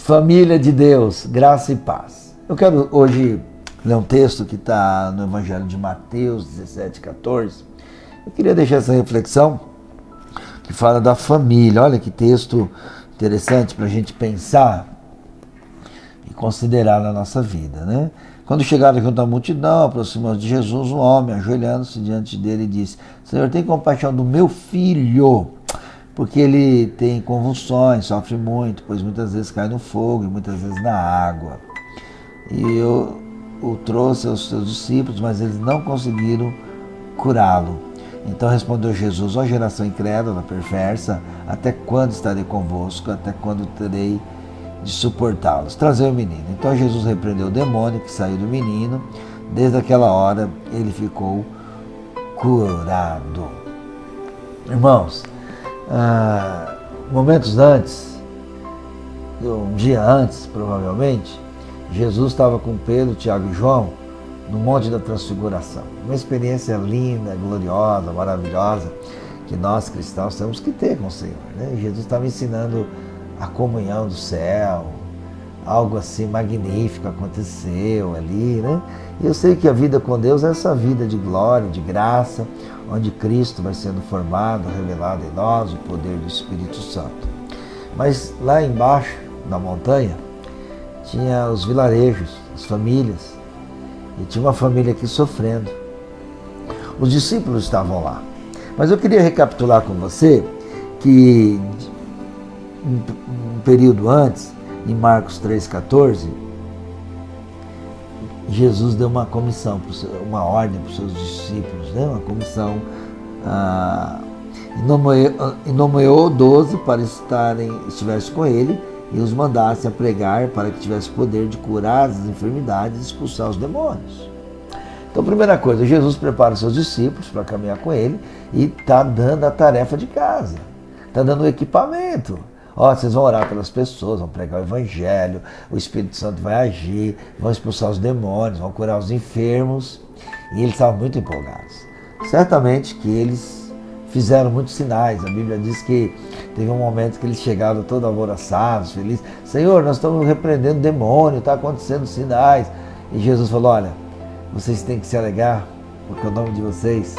Família de Deus, graça e paz. Eu quero hoje ler um texto que está no Evangelho de Mateus 17:14. Eu queria deixar essa reflexão que fala da família. Olha que texto interessante para a gente pensar e considerar na nossa vida, né? Quando chegaram junto à multidão, aproximou-se de Jesus um homem, ajoelhando-se diante dele, e disse: Senhor, tem compaixão do meu filho, porque ele tem convulsões, sofre muito, pois muitas vezes cai no fogo e muitas vezes na água. E eu o trouxe aos seus discípulos, mas eles não conseguiram curá-lo. Então respondeu Jesus: ó geração incrédula, perversa, até quando estarei convosco? Até quando terei de suportá-los? Trazei o menino. Então Jesus repreendeu o demônio que saiu do menino. Desde aquela hora ele ficou curado. Irmãos, momentos antes, um dia antes provavelmente, Jesus estava com Pedro, Tiago e João no Monte da Transfiguração. Uma experiência linda, gloriosa, maravilhosa, que nós cristãos temos que ter com o Senhor, né? Jesus estava ensinando a comunhão do céu, algo assim magnífico aconteceu ali, né? E eu sei que a vida com Deus é essa vida de glória, de graça, onde Cristo vai sendo formado, revelado em nós, o poder do Espírito Santo. Mas lá embaixo, na montanha, tinha os vilarejos, as famílias, e tinha uma família aqui sofrendo. Os discípulos estavam lá. Mas eu queria recapitular com você que um período antes, em Marcos 3,14, Jesus deu uma comissão, uma ordem para os seus discípulos, né? Uma comissão, e nomeou 12 para estivessem com ele e os mandasse a pregar para que tivesse poder de curar as enfermidades e expulsar os demônios. Então, primeira coisa, Jesus prepara os seus discípulos para caminhar com ele e está dando a tarefa de casa, está dando o equipamento. Ó, vocês vão orar pelas pessoas, vão pregar o evangelho, o Espírito Santo vai agir, vão expulsar os demônios, vão curar os enfermos. E eles estavam muito empolgados. Certamente que eles fizeram muitos sinais. A Bíblia diz que teve um momento que eles chegaram todos alvoroçados, felizes. Senhor, nós estamos repreendendo demônio, está acontecendo sinais. E Jesus falou: olha, vocês têm que se alegrar, porque o nome de vocês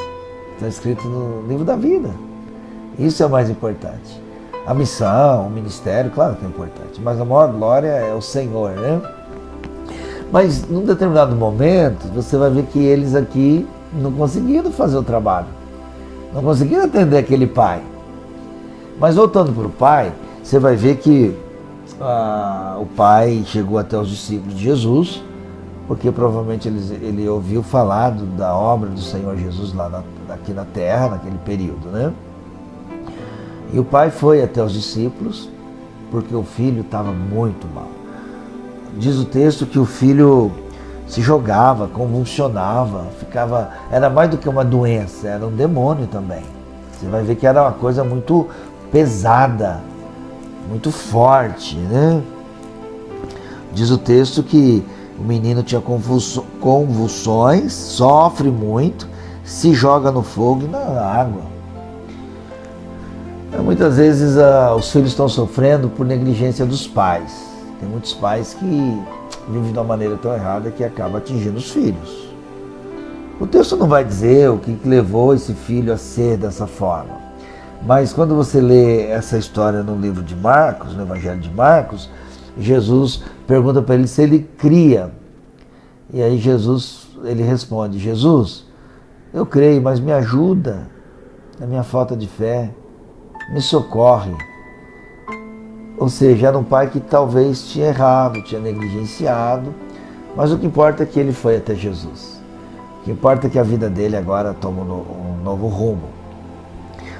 está escrito no livro da vida. Isso é o mais importante. A missão, o ministério, claro que é importante, mas a maior glória é o Senhor, né? Mas num determinado momento, você vai ver que eles aqui não conseguiram fazer o trabalho, não conseguiram atender aquele pai. Mas voltando para o pai, você vai ver que o pai chegou até os discípulos de Jesus, porque provavelmente ele ouviu falar da obra do Senhor Jesus aqui na terra, naquele período, né? E o pai foi até os discípulos, porque o filho estava muito mal. Diz o texto que o filho se jogava, convulsionava, era mais do que uma doença, era um demônio também. Você vai ver que era uma coisa muito pesada, muito forte, né? Diz o texto que o menino tinha convulsões, sofre muito, se joga no fogo e na água. Muitas vezes os filhos estão sofrendo por negligência dos pais. Tem muitos pais que vivem de uma maneira tão errada que acaba atingindo os filhos. O texto não vai dizer o que levou esse filho a ser dessa forma. Mas quando você lê essa história no livro de Marcos, no Evangelho de Marcos, Jesus pergunta para ele se ele cria. E aí ele responde: Jesus, eu creio, mas me ajuda na minha falta de fé. Me socorre. Ou seja, era um pai que talvez tinha errado, tinha negligenciado, mas o que importa é que ele foi até Jesus. O que importa é que a vida dele agora toma um novo rumo.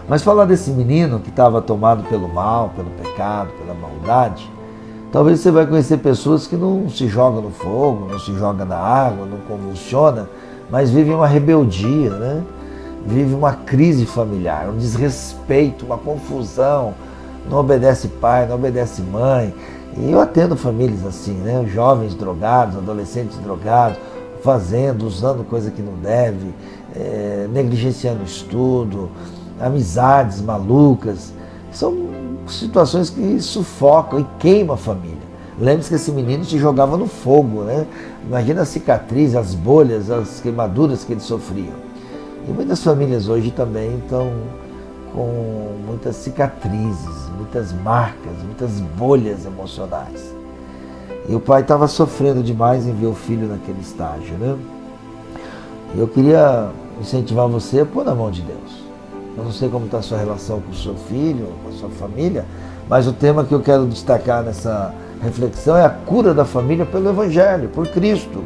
Mas falar desse menino que estava tomado pelo mal, pelo pecado, pela maldade, talvez você vai conhecer pessoas que não se jogam no fogo, não se jogam na água, não convulsiona, mas vivem uma rebeldia, né? Vive uma crise familiar, um desrespeito, uma confusão, não obedece pai, não obedece mãe. E eu atendo famílias assim, né? Jovens drogados, adolescentes drogados, usando coisa que não deve, negligenciando o estudo, amizades malucas. São situações que sufocam e queimam a família. Lembre-se que esse menino se jogava no fogo, né? Imagina a cicatriz, as bolhas, as queimaduras que ele sofria. E muitas famílias hoje também estão com muitas cicatrizes, muitas marcas, muitas bolhas emocionais. E o pai estava sofrendo demais em ver o filho naquele estágio, né? Eu queria incentivar você a pôr na mão de Deus. Eu não sei como está a sua relação com o seu filho, com a sua família, mas o tema que eu quero destacar nessa reflexão é a cura da família pelo Evangelho, por Cristo.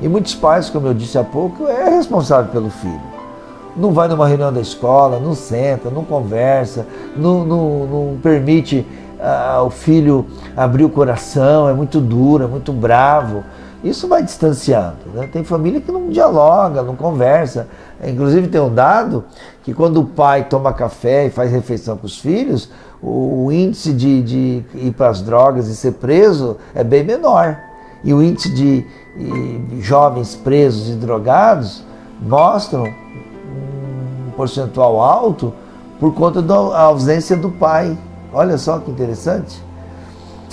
E muitos pais, como eu disse há pouco, é responsável pelo filho. Não vai numa reunião da escola, não senta, não conversa, não permite o filho abrir o coração, é muito duro, é muito bravo. Isso vai distanciando, né? Tem família que não dialoga, não conversa. Inclusive tem um dado que quando o pai toma café e faz refeição com os filhos, o índice de ir para as drogas e ser preso é bem menor. E o índice de jovens presos e drogados mostram um percentual alto por conta da ausência do pai. Olha só que interessante.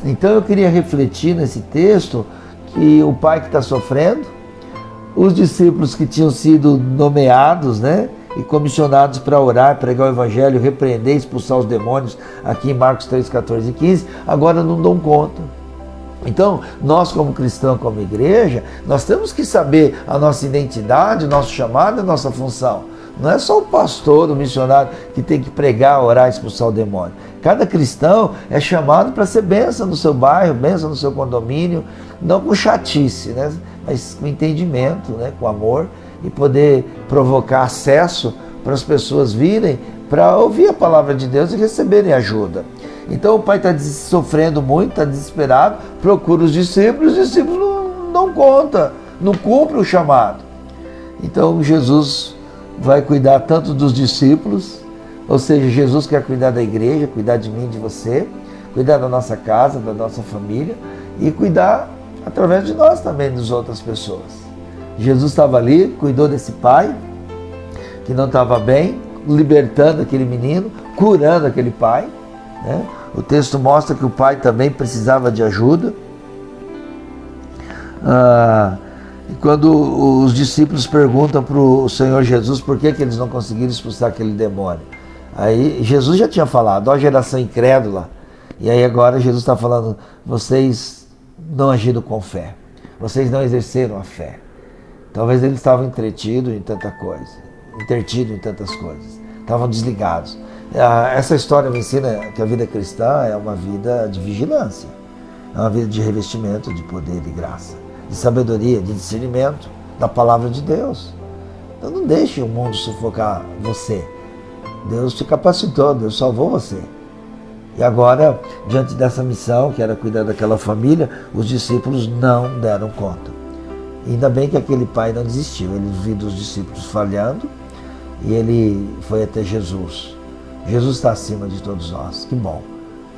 Então eu queria refletir nesse texto que o pai que está sofrendo, os discípulos que tinham sido nomeados, né, e comissionados para orar, pregar o evangelho, repreender, expulsar os demônios, aqui em Marcos 3, 14 e 15, agora não dão conta. Então, nós como cristãos, como igreja, nós temos que saber a nossa identidade, o nosso chamado, a nossa função. Não é só o pastor, o missionário que tem que pregar, orar, expulsar o demônio. Cada cristão é chamado para ser bênção no seu bairro, bênção no seu condomínio, não com chatice, né? Mas com entendimento, né? Com amor, e poder provocar acesso para as pessoas virem para ouvir a palavra de Deus e receberem ajuda. Então o pai está sofrendo muito, está desesperado, procura os discípulos não dão conta, não cumpre o chamado. Então Jesus vai cuidar tanto dos discípulos, ou seja, Jesus quer cuidar da igreja, cuidar de mim, de você, cuidar da nossa casa, da nossa família e cuidar através de nós também das outras pessoas. Jesus estava ali, cuidou desse pai que não estava bem, libertando aquele menino, curando aquele pai, né? O texto mostra que o pai também precisava de ajuda. E quando os discípulos perguntam para o Senhor Jesus por que eles não conseguiram expulsar aquele demônio, aí Jesus já tinha falado, ó geração incrédula, e aí agora Jesus está falando, vocês não agiram com fé, vocês não exerceram a fé. Talvez eles estavam entretidos em tanta coisa, intertidos em tantas coisas, estavam desligados. Essa história me ensina que a vida cristã é uma vida de vigilância, é uma vida de revestimento de poder e graça, de sabedoria, de discernimento da palavra de Deus. Então não deixe o mundo sufocar você. Deus te capacitou, Deus salvou você. E agora, diante dessa missão, que era cuidar daquela família, os discípulos não deram conta. E ainda bem que aquele pai não desistiu. Ele viu os discípulos falhando e ele foi até Jesus. Jesus está acima de todos nós. Que bom,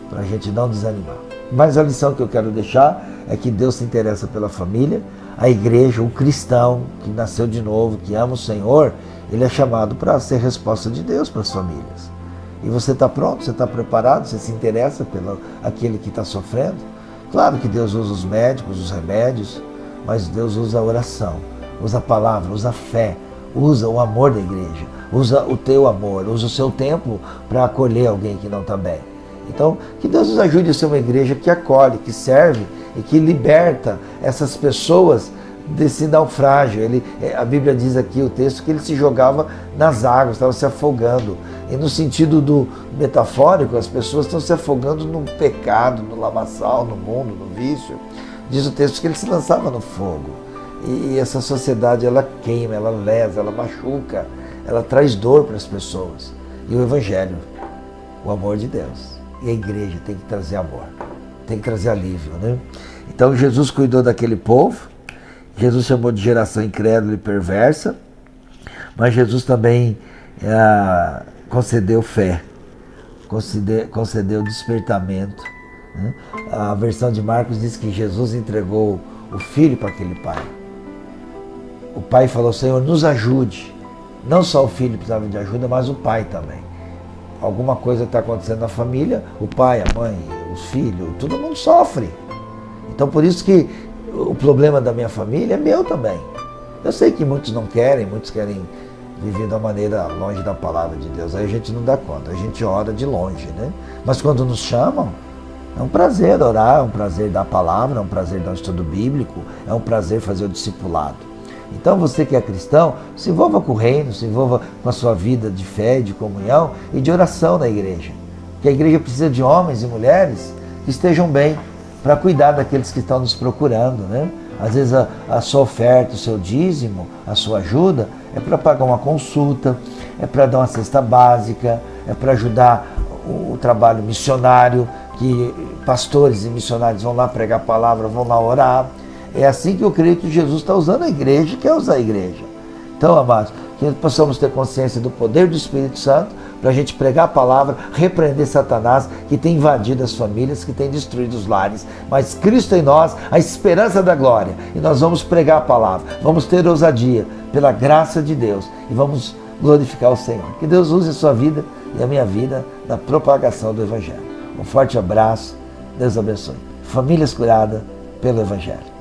para a gente não desanimar. Mas a lição que eu quero deixar é que Deus se interessa pela família, a igreja, o cristão que nasceu de novo, que ama o Senhor, ele é chamado para ser resposta de Deus para as famílias. E você está pronto? Você está preparado? Você se interessa pelo aquele que está sofrendo? Claro que Deus usa os médicos, os remédios, mas Deus usa a oração, usa a palavra, usa a fé, usa o amor da igreja, usa o teu amor, usa o seu tempo para acolher alguém que não está bem. Então, que Deus nos ajude a ser uma igreja que acolhe, que serve e que liberta essas pessoas desse naufrágio. A Bíblia diz aqui, o texto, que ele se jogava nas águas, estava se afogando. E no sentido do metafórico, as pessoas estão se afogando no pecado, no lamaçal, no mundo, no vício. Diz o texto que ele se lançava no fogo. E essa sociedade, ela queima, ela lesa, ela machuca, ela traz dor para as pessoas. E o Evangelho, o amor de Deus. E a igreja tem que trazer amor, tem que trazer alívio, né? Então Jesus cuidou daquele povo, Jesus chamou de geração incrédula e perversa, mas Jesus também concedeu fé, concedeu despertamento, né? A versão de Marcos diz que Jesus entregou o filho para aquele pai. O pai falou, Senhor, nos ajude. Não só o filho precisava de ajuda, mas o pai também. Alguma coisa está acontecendo na família, o pai, a mãe, os filhos, todo mundo sofre. Então por isso que o problema da minha família é meu também. Eu sei que muitos não querem, muitos querem viver de uma maneira longe da palavra de Deus. Aí a gente não dá conta, a gente ora de longe, né? Mas quando nos chamam, é um prazer orar, é um prazer dar a palavra, é um prazer dar um estudo bíblico, é um prazer fazer o discipulado. Então você que é cristão, se envolva com o reino, se envolva com a sua vida de fé, de comunhão e de oração na igreja. Porque a igreja precisa de homens e mulheres que estejam bem para cuidar daqueles que estão nos procurando, né? Às vezes a sua oferta, o seu dízimo, a sua ajuda é para pagar uma consulta, é para dar uma cesta básica, é para ajudar o trabalho missionário, que pastores e missionários vão lá pregar a palavra, vão lá orar. É assim que eu creio que Jesus está usando a igreja e quer usar a igreja. Então, amados, que possamos ter consciência do poder do Espírito Santo para a gente pregar a palavra, repreender Satanás que tem invadido as famílias, que tem destruído os lares. Mas Cristo em nós, a esperança da glória. E nós vamos pregar a palavra, vamos ter ousadia pela graça de Deus e vamos glorificar o Senhor. Que Deus use a sua vida e a minha vida na propagação do Evangelho. Um forte abraço, Deus abençoe. Famílias curadas pelo Evangelho.